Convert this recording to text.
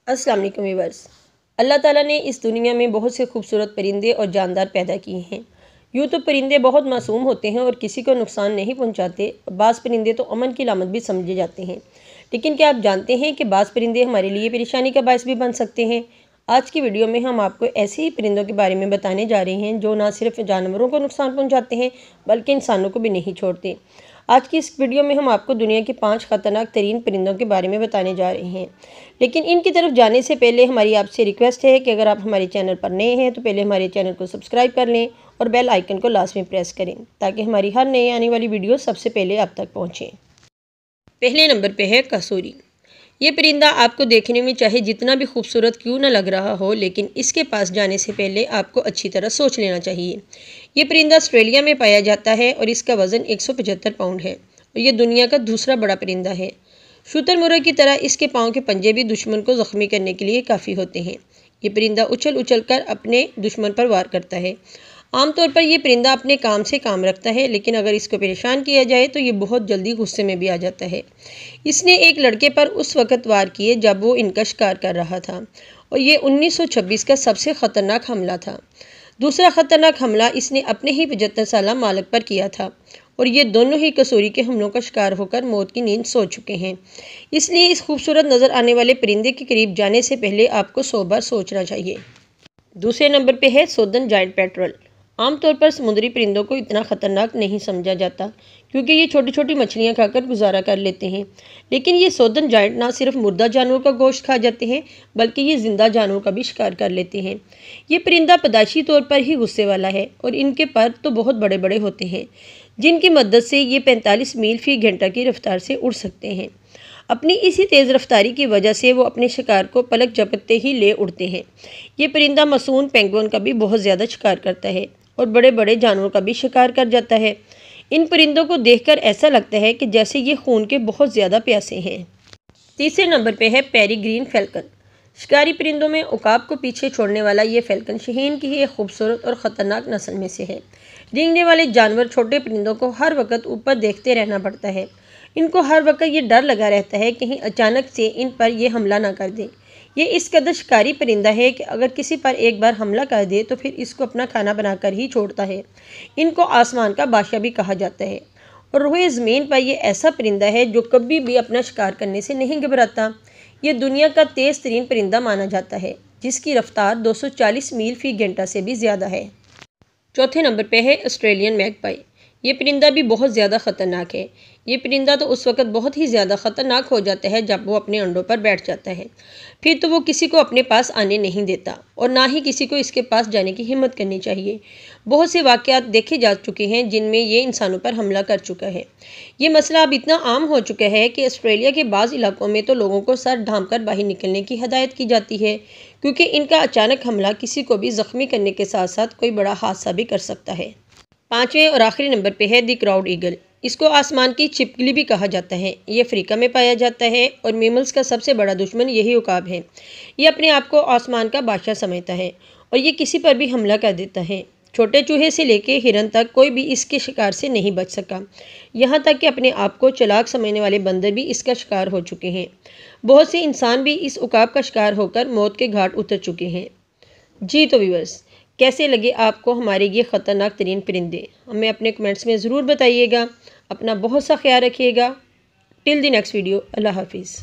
अस्सलाम वालेकुम व्यूअर्स। अल्लाह ताला ने इस दुनिया में बहुत से खूबसूरत परिंदे और जानदार पैदा किए हैं। यूँ तो परिंदे बहुत मासूम होते हैं और किसी को नुकसान नहीं पहुंचाते। बाज़ परिंदे तो अमन की लामत भी समझे जाते हैं, लेकिन क्या आप जानते हैं कि बाज़ परिंदे हमारे लिए परेशानी का बायस भी बन सकते हैं। आज की वीडियो में हम आपको ऐसे ही परिंदों के बारे में बताने जा रहे हैं जो ना सिर्फ जानवरों को नुकसान पहुँचाते हैं बल्कि इंसानों को भी नहीं छोड़ते। आज की इस वीडियो में हम आपको दुनिया के 5 ख़तरनाक तरीन परिंदों के बारे में बताने जा रहे हैं, लेकिन इनकी तरफ जाने से पहले हमारी आपसे रिक्वेस्ट है कि अगर आप हमारे चैनल पर नए हैं तो पहले हमारे चैनल को सब्सक्राइब कर लें और बेल आइकन को लास्ट में प्रेस करें ताकि हमारी हर नई आने वाली वीडियो सबसे पहले आप तक पहुँचें। पहले नंबर पर है कसूरी। ये परिंदा आपको देखने में चाहे जितना भी खूबसूरत क्यों न लग रहा हो, लेकिन इसके पास जाने से पहले आपको अच्छी तरह सोच लेना चाहिए। ये परिंदा ऑस्ट्रेलिया में पाया जाता है और इसका वज़न 175 पाउंड है और ये दुनिया का दूसरा बड़ा परिंदा है। शुतुरमुर्ग की तरह इसके पाँव के पंजे भी दुश्मन को ज़ख्मी करने के लिए काफ़ी होते हैं। ये परिंदा उछल उछल कर अपने दुश्मन पर वार करता है। आमतौर पर यह परिंदा अपने काम से काम रखता है, लेकिन अगर इसको परेशान किया जाए तो ये बहुत जल्दी गुस्से में भी आ जाता है। इसने एक लड़के पर उस वक़्त वार किए जब वो इनका शिकार कर रहा था और ये 1926 का सबसे ख़तरनाक हमला था। दूसरा ख़तरनाक हमला इसने अपने ही 75 साला मालिक पर किया था और ये दोनों ही कसूरी के हमलों का शिकार होकर मौत की नींद सो चुके हैं। इसलिए इस खूबसूरत नज़र आने वाले परिंदे के करीब जाने से पहले आपको 100 बार सोचना चाहिए। दूसरे नंबर पे है सोदन जायंट पेट्रोल। आमतौर पर समुद्री परिंदों को इतना ख़तरनाक नहीं समझा जाता क्योंकि ये छोटी छोटी मछलियाँ खाकर गुजारा कर लेते हैं, लेकिन ये सोदन जायंट ना सिर्फ मुर्दा जानवरों का गोश्त खा जाते हैं बल्कि ये ज़िंदा जानवरों का भी शिकार कर लेते हैं। ये परिंदा पैदाइशी तौर पर ही गुस्से वाला है और इनके पर तो बहुत बड़े बड़े होते हैं जिनकी मदद से ये 45 मील फी घंटा की रफ्तार से उड़ सकते हैं। अपनी इसी तेज़ रफ्तारी की वजह से वो अपने शिकार को पलक झपकते ही ले उड़ते हैं। ये परिंदा मासूम पेंगुइन का भी बहुत ज़्यादा शिकार करता है और बड़े बड़े जानवरों का भी शिकार कर जाता है। इन परिंदों को देखकर ऐसा लगता है कि जैसे ये खून के बहुत ज़्यादा प्यासे हैं। तीसरे नंबर पे है पेरीग्रीन फैल्कन। शिकारी परिंदों में उकाब को पीछे छोड़ने वाला ये फैल्कन शहीन की एक खूबसूरत और ख़तरनाक नस्ल में से है। रेंगने वाले जानवर छोटे परिंदों को हर वक्त ऊपर देखते रहना पड़ता है। इनको हर वक्त ये डर लगा रहता है कहीं अचानक से इन पर ये हमला ना कर दे। ये इस कदर शिकारी परिंदा है कि अगर किसी पर एक बार हमला कर दे तो फिर इसको अपना खाना बनाकर ही छोड़ता है। इनको आसमान का बादशाह भी कहा जाता है और रोए ज़मीन पर यह ऐसा परिंदा है जो कभी भी अपना शिकार करने से नहीं घबराता। ये दुनिया का तेज़ तरीन परिंदा माना जाता है जिसकी रफ्तार 240 मील फी घंटा से भी ज़्यादा है। चौथे नंबर पे है ऑस्ट्रेलियन मैगपाई। ये परिंदा भी बहुत ज़्यादा ख़तरनाक है। ये परिंदा तो उस वक़्त बहुत ही ज़्यादा ख़तरनाक हो जाता है जब वो अपने अंडों पर बैठ जाता है। फिर तो वो किसी को अपने पास आने नहीं देता और ना ही किसी को इसके पास जाने की हिम्मत करनी चाहिए। बहुत से वाक़यात देखे जा चुके हैं जिनमें ये इंसानों पर हमला कर चुका है। ये मसला अब इतना आम हो चुका है कि ऑस्ट्रेलिया के बाज़ इलाकों में तो लोगों को सर ढाँप कर बाहर निकलने की हदायत की जाती है क्योंकि इनका अचानक हमला किसी को भी ज़ख्मी करने के साथ साथ कोई बड़ा हादसा भी कर सकता है। पाँचवें और आखिरी नंबर पे है दी क्राउड ईगल। इसको आसमान की छिपकली भी कहा जाता है। ये अफ्रीका में पाया जाता है और मेमल्स का सबसे बड़ा दुश्मन यही उकाब है। ये अपने आप को आसमान का बादशाह समझता है और ये किसी पर भी हमला कर देता है। छोटे चूहे से लेके हिरन तक कोई भी इसके शिकार से नहीं बच सका। यहाँ तक कि अपने आप को चालाक समझने वाले बंदर भी इसका शिकार हो चुके हैं। बहुत से इंसान भी इस उकाब का शिकार होकर मौत के घाट उतर चुके हैं। जी तो व्यूअर्स, कैसे लगे आपको हमारे ये ख़तरनाक तरीन परिंदे? हमें अपने कमेंट्स में ज़रूर बताइएगा। अपना बहुत सा ख्याल रखिएगा। टिल द नेक्स्ट वीडियो, अल्लाह हाफिज़।